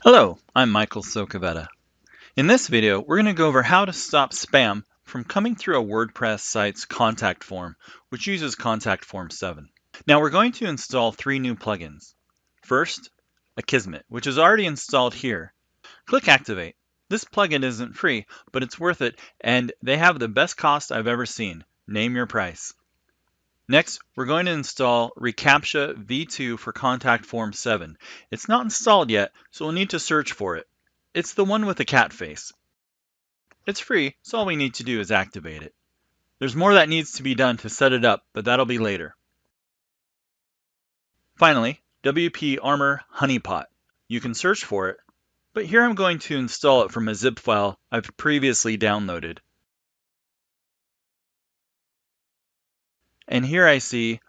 Hello, I'm Michael Socavetta. In this video, we're going to go over how to stop spam from coming through a WordPress site's contact form, which uses contact form 7. Now we're going to install 3 new plugins. First, Akismet, which is already installed here. Click Activate. This plugin isn't free, but it's worth it, and they have the best cost I've ever seen. Name your price. Next, we're going to install reCAPTCHA v2 for contact form 7. It's not installed yet, so we'll need to search for it. It's the one with the cat face. It's free, so all we need to do is activate it. There's more that needs to be done to set it up, but that'll be later. Finally, WP Armor Honeypot. You can search for it, but here I'm going to install it from a zip file I've previously downloaded. And here I see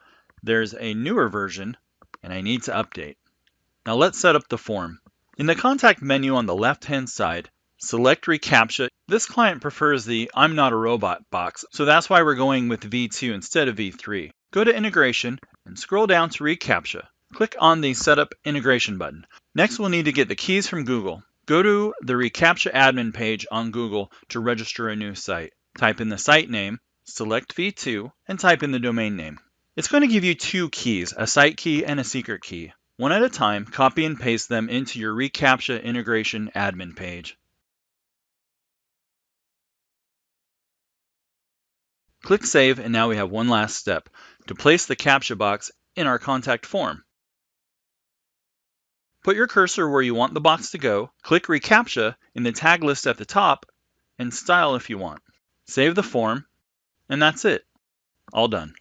there's a newer version, and I need to update. Now let's set up the form. In the contact menu on the left-hand side, select reCAPTCHA. This client prefers the I'm not a robot box, so that's why we're going with V2 instead of V3. Go to Integration and scroll down to reCAPTCHA. Click on the Setup Integration button. Next, we'll need to get the keys from Google. Go to the reCAPTCHA admin page on Google to register a new site. Type in the site name, select V2, and type in the domain name. It's going to give you 2 keys, a site key and a secret key. One at a time, copy and paste them into your reCAPTCHA integration admin page. Click Save, and now we have one last step, to place the CAPTCHA box in our contact form. Put your cursor where you want the box to go, click reCAPTCHA in the tag list at the top, and style if you want. Save the form, and that's it. All done.